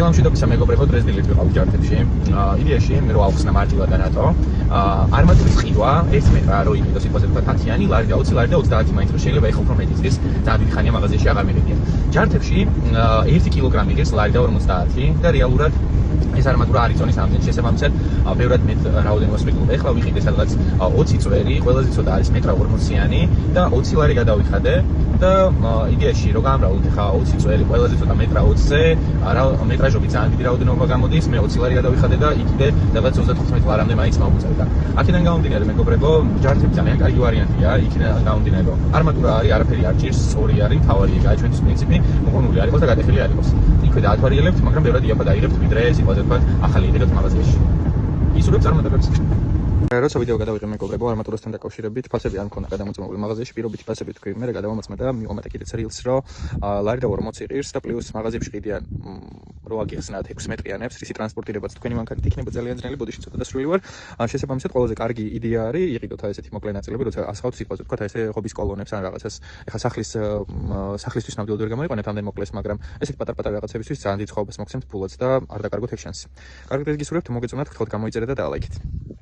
მილანში და მეგობრებო დრეზდილი ვიყავით ჯართებში. იდეაში მე რო ავხსნა მარტივად და რატო. არმატურის ყიდვა 1 მეტრა რო იყიდო სიტყვაზე თქვა 10-იანი, ლარი და 20 ლარი და 30 მაინც რო შეიძლება ეხლა უფრო მეტი ზის, ძალიან დიდი ხანია მაღაზიაში აღარ მივედიან. ჯართებში 1 კილოგრამი ღირს ლარი და 50 და რეალურად ეს არმატურა არის წონის ამდენ შესაბამისად ბევრად მეტ რაოდენობას ვიყიდე. ეხლა ვიყიდე სადღაც 20 წვერი, ყველაზე ცოტა არის მეტრა 40-იანი და 20 ლარი გადავიხადე და იდეაში რო გამრავლოთ ეხლა 20 წვერი ყველაზე ცოტა მეტრა 20-ზე, მეტრაჟობით ძალიან დიდი რაოდენობა გამოდის, მე 20 ლარი გადავიხადე და იქიდე რაღაც 35 ლარამდე მაინც მოვუწევდა. აქედან გამომდინარე მეგობრებო, ჯართები ძალიან კარგი ვარიანტია, იქიდან გამომდინარე რომ არმატურა არის, არაფერი არ ჭირს, სწორი არის, თავარია გააჩვენოს პრინციპი, მოყოლული არ იყოს და გადახილი არ იყოს. იქვე დაათვალიერებთ, მაგრამ ბევრად იაფად აიღებთ ვიდრე სიტყვაზე თქვა ახალი იდეით მაღაზიაში. ისურვებ წარმატებებს. როცა ვიდეო გადავიღე მეგობრებო, არმატურასთან დაკავშირებით, ფასები არ მქონდა გადამოწმებული მაღაზიაში, პირობითი ფასები თქვი, მე გადავამოწმე და მივამატე კიდეც რილს, რომ ლარი და 40 ღირს და პლუს მაღაზიაში ყიდიან რო აგიხსნათ 6 მეტრიანებს, რისი ტრანსპორტირებაც თქვენი მანქანით იქნება ძალიან ძნელი, ბოდიში ცოტა დასრული ვარ. შესაბამისად, ყველაზე კარგი იდეა არის იყიდოთ ესეთი მოკლე ნაწილები, როცა ასხავთ სიტყვაზე თქვა ესე ხობის კოლონებს ან რაღაცას. ეხლა სახლისთვის ნამდვილად ვერ გამოიყენეთ ამდენ მოკლეს, მაგრამ ესეთ პატარ-პატარ რაღაცებისთვის ძალიან დიდ ხობას მოგცემთ ფულაც და არ დაკარგოთ ეგ შანსი. კარგად გისურვებთ, მოგეწონათ, გთხოვთ გამოიწერეთ და დაალაიქეთ.